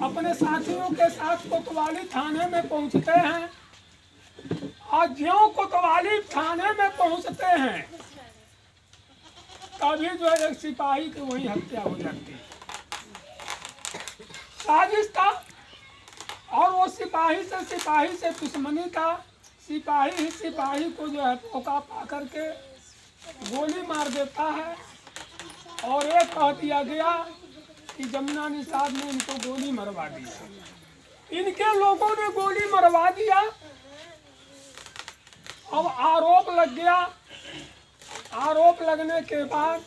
अपने साथियों के साथ कोतवाली थाने में पहुंचते हैं और ज्यों कोतवाली थाने में पहुंचते हैं तभी जो है एक सिपाही की वही हत्या हो जाती है। साजिश था और वो सिपाही से दुश्मनी था। सिपाही ही सिपाही को जो है मौका पा करके गोली मार देता है और ये कह दिया गया कि जमुना निषाद ने इनको गोली मरवा दी। इनके लोगों ने गोली मरवा दिया। अब आरोप लग गया। आरोप लगने के बाद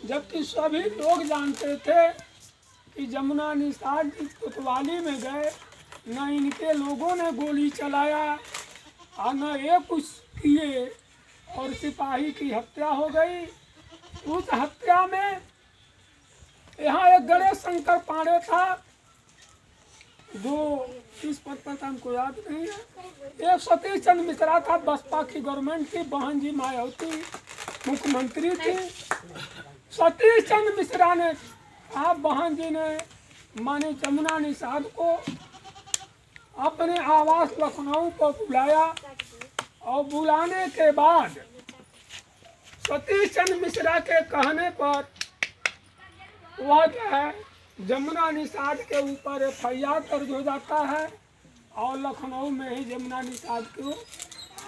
जबकि सभी लोग जानते थे कि जमुना निषाद जिस कोतवाली में गए न इनके लोगों ने गोली चलाया और न ये कुछ किए और सिपाही की हत्या हो गई। उस हत्या में यहाँ एक गणेश शंकर पांडे था जो इस पद पर हमको याद नहीं है। एक सतीश चंद्र मिश्रा था, बसपा की गवर्नमेंट की, बहन जी मायावती मुख्यमंत्री थी। सतीश चंद्र मिश्रा ने आप बहन जी ने माने जमुना निषाद को अपने आवास लखनऊ को बुलाया और बुलाने के बाद सतीश चंद्र मिश्रा के कहने पर वह जो है जमुना निषाद के ऊपर FIR दर्ज हो जाता है और लखनऊ में ही जमुना निषाद को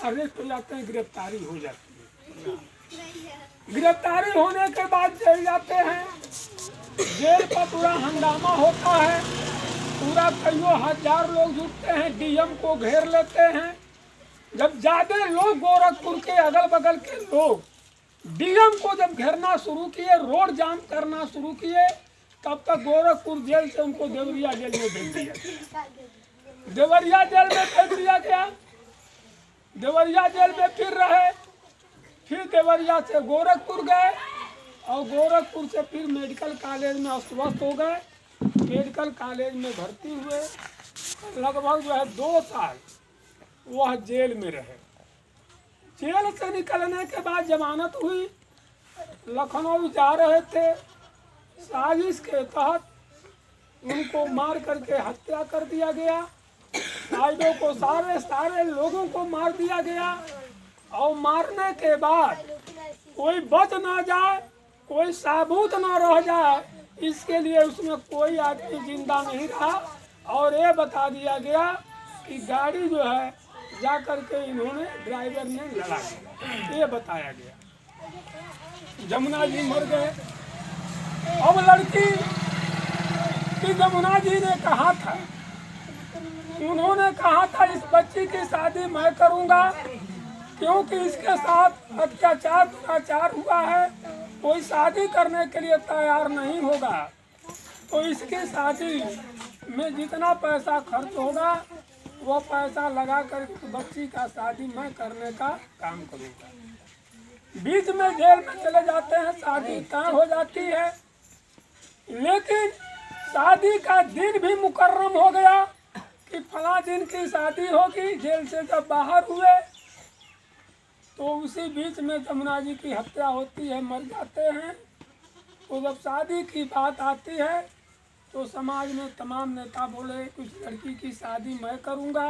अरेस्ट हो जाते हैं, गिरफ्तारी हो जाती है। गिरफ्तारी होने के बाद जेल जाते हैं। जेल का पूरा हंगामा होता है। पूरा कईयों हजार लोग जुटते हैं, DM को घेर लेते हैं। जब ज्यादा लोग गोरखपुर के अगल बगल के लोग DM को जब घेरना शुरू किए, रोड जाम करना शुरू किए, तब तक गोरखपुर जेल से उनको देवरिया जेल में भेज दिया। देवरिया जेल में भेज दिया गया। देवरिया जेल में फिर रहे। फिर देवरिया से गोरखपुर गए और गोरखपुर से फिर मेडिकल कॉलेज में अस्वस्थ हो गए। मेडिकल कॉलेज में भर्ती हुए। लगभग जो है 2 साल वह जेल में रहे। जेल से निकलने के बाद जमानत हुई। लखनऊ जा रहे थे। साजिश के तहत उनको मार करके हत्या कर दिया गया। साइडों को सारे लोगों को मार दिया गया और मारने के बाद कोई बच ना जाए, कोई साबुत ना रह जाए, इसके लिए उसमें कोई आदमी जिंदा नहीं रहा। और ये बता दिया गया कि गाड़ी जो है जा करके इन्होंने ड्राइवर ने लड़ा दिया, ये बताया गया। जमुना जी मर गए। अब लड़की की जमुना जी ने कहा था, उन्होंने कहा था इस बच्ची की शादी मैं करूंगा क्योंकि इसके साथ अत्याचार हुआ है, कोई शादी करने के लिए तैयार नहीं होगा, तो इसकी शादी में जितना पैसा खर्च होगा वो पैसा लगा कर बच्ची का शादी मैं करने का काम करूंगा। बीच में जेल में चले जाते हैं। शादी तय हो जाती है, लेकिन शादी का दिन भी मुकर्रम हो गया कि फला दिन की शादी होगी। जेल से जब बाहर हुए तो उसी बीच में जमुना जी की हत्या होती है, मर जाते हैं। तो जब शादी की बात आती है तो समाज में तमाम नेता बोले कुछ लड़की की शादी मैं करूंगा।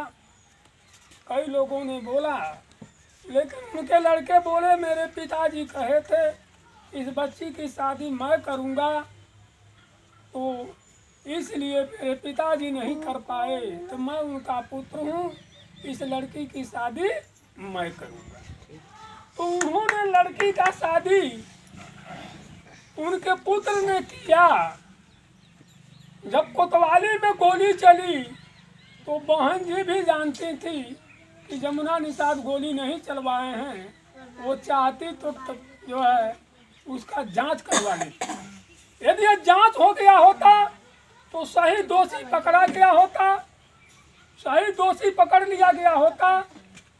कई लोगों ने बोला, लेकिन उनके लड़के बोले मेरे पिताजी कहे थे इस बच्ची की शादी मैं करूंगा, तो इसलिए मेरे पिताजी नहीं कर पाए, तो मैं उनका पुत्र हूँ, इस लड़की की शादी मैं करूंगा। तो उन्होंने लड़की का शादी उनके पुत्र ने किया। जब कोतवाली में गोली चली तो बहन जी भी जानती थी कि जमुना निषाद गोली नहीं चलवाए हैं, वो चाहती तो जो है उसका जांच करवा लेती। यदि यह जांच हो गया होता तो सही दोषी पकड़ा गया होता, सही दोषी पकड़ लिया गया होता,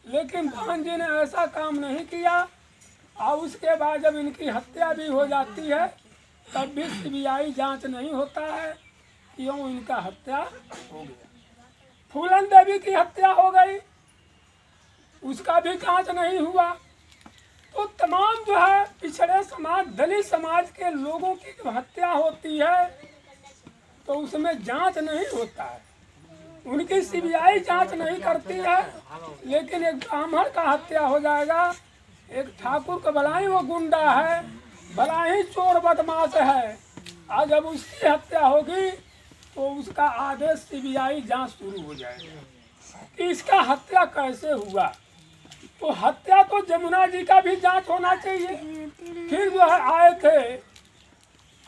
लेकिन बहन जी ने ऐसा काम नहीं किया। और उसके बाद जब इनकी हत्या भी हो जाती है तब भी CBI जांच नहीं होता है, क्यों इनका हत्या हो गया। फूलन देवी की हत्या हो गई, उसका भी जांच नहीं हुआ। तो तमाम जो है पिछड़े समाज, दलित समाज के लोगों की जो हत्या होती है तो उसमें जांच नहीं होता है, उनकी सीबीआई जांच नहीं करती है। लेकिन एक ब्राह्मण का हत्या हो जाएगा, एक ठाकुर का भला ही वो गुंडा है, भला ही चोर बदमाश है, आज जब उसकी हत्या होगी तो उसका आदेश सीबीआई जांच शुरू हो जाएगा कि इसका हत्या कैसे हुआ। तो हत्या तो जमुना जी का भी जांच होना चाहिए। फिर जो है आए थे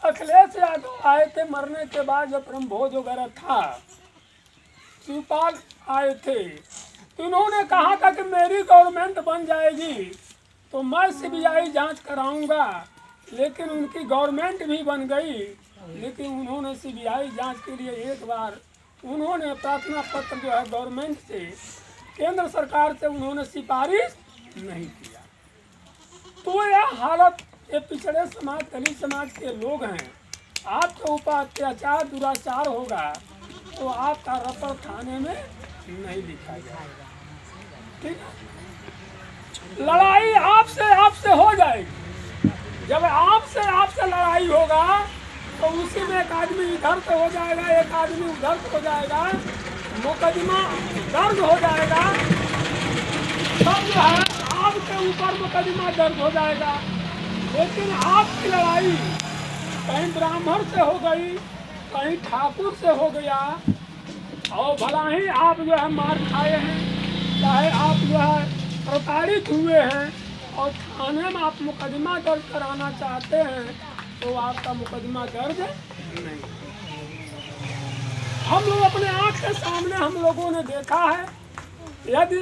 अखिलेश यादव, आए थे मरने के बाद जब ब्रह्मभोज वगैरह था, शिवपाल आए थे, तो इन्होंने कहा था कि मेरी गवर्नमेंट बन जाएगी तो मैं सीबीआई जांच कराऊंगा। लेकिन उनकी गवर्नमेंट भी बन गई, लेकिन उन्होंने सीबीआई जांच के लिए एक बार उन्होंने प्रार्थना पत्र जो है गवर्नमेंट से, केंद्र सरकार से उन्होंने सिफारिश नहीं किया। तो यह हालत, ये पिछड़े समाज, दलित समाज के लोग हैं, आपके ऊपर अत्याचार दुराचार होगा तो आपका रपड़ थाने में नहीं लिखा जाएगा। ठीक है, लड़ाई आपसे हो जाएगी। जब आपसे लड़ाई होगा तो उसी में एक आदमी इधर से हो जाएगा, एक आदमी उधर से हो जाएगा, मुकदमा दर्ज हो जाएगा, तब जो है आपके ऊपर मुकदमा दर्ज हो जाएगा। लेकिन आपकी लड़ाई कहीं ब्राह्मण से हो गई, कहीं ठाकुर से हो गया, और भला ही आप जो है मार खाए हैं, चाहे आप जो है प्रताड़ित हुए हैं और थाने में आप मुकदमा दर्ज कराना चाहते हैं तो आपका मुकदमा दर्ज नहीं। हम लोग अपने आँख के सामने हम लोगों ने देखा है, यदि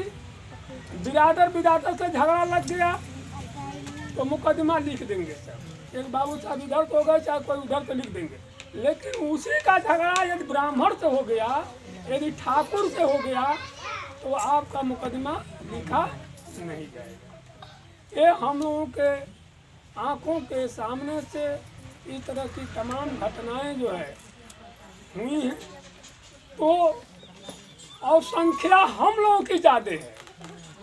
बिरादर से झगड़ा लग गया तो मुकदमा लिख देंगे सर, एक बाबू साहब इधर तो हो गए, चाहे कोई उधर तो लिख देंगे। लेकिन उसी का झगड़ा यदि ब्राह्मण से हो गया, यदि ठाकुर से हो गया तो आपका मुकदमा लिखा नहीं जाएगा। ये हम लोगों के आँखों के सामने से इस तरह की तमाम घटनाएं जो है हुई हैं। तो और संख्या हम लोगों की ज़्यादा है,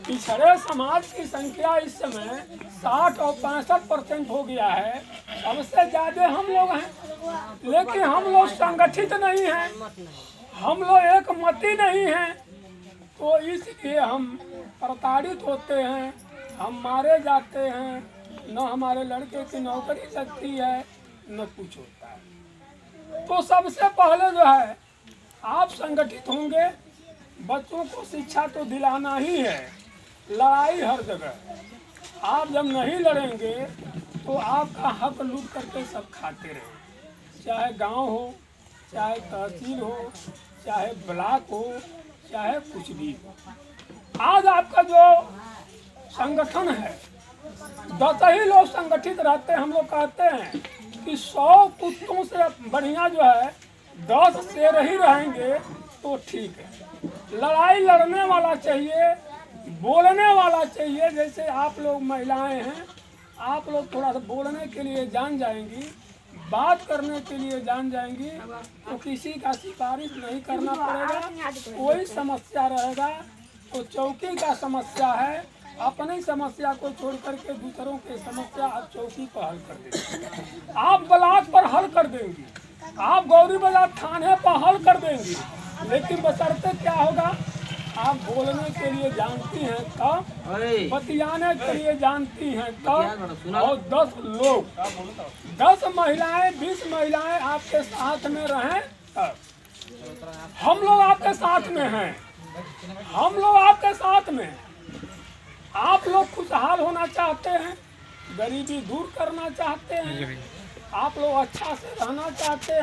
पिछड़े समाज की संख्या इस समय 60 और 65% हो गया है, सबसे ज़्यादा हम लोग हैं। लेकिन हम लोग संगठित नहीं हैं, हम लोग एक मती नहीं हैं, तो इसलिए हम प्रताड़ित होते हैं, हम मारे जाते हैं, न हमारे लड़के की नौकरी लगती है, न कुछ होता है। तो सबसे पहले जो है आप संगठित होंगे, बच्चों को शिक्षा तो दिलाना ही है, लड़ाई हर जगह। आप जब नहीं लड़ेंगे तो आपका हक लूट करके सब खाते रहेंगे, चाहे गांव हो, चाहे तहसील हो, चाहे ब्लॉक हो, चाहे कुछ भी हो। आज आपका जो संगठन है, 10 ही लोग संगठित रहते हैं। हम लोग कहते हैं कि 100 कुत्तों से बढ़िया जो है 10 शेर ही रहेंगे तो ठीक है। लड़ाई लड़ने वाला चाहिए, बोलने वाला चाहिए। जैसे आप लोग महिलाएं हैं, आप लोग थोड़ा सा बोलने के लिए जान जाएंगी, बात करने के लिए जान जाएंगी, तो किसी का सिफारिश नहीं करना पड़ेगा। कोई समस्या रहेगा तो चौकी का समस्या है, अपनी समस्या को छोड़ करके दूसरों की समस्या आप चौकी पर हल कर देंगे, आप ब्लॉक पर हल कर देंगी, आप गौरी बाजार थाने पर हल कर देंगी। लेकिन बशर्ते क्या होगा, आप बोलने के लिए जानती हैं तब, बतियाने के लिए जानती हैं तब, और 10 लोग, 10 महिलाएं, 20 महिलाएं आपके साथ में रहें तब। हम लोग आपके साथ में हैं, हम लोग आपके साथ में। आप लोग खुशहाल होना चाहते हैं, गरीबी दूर करना चाहते हैं, आप लोग अच्छा से रहना चाहते हैं।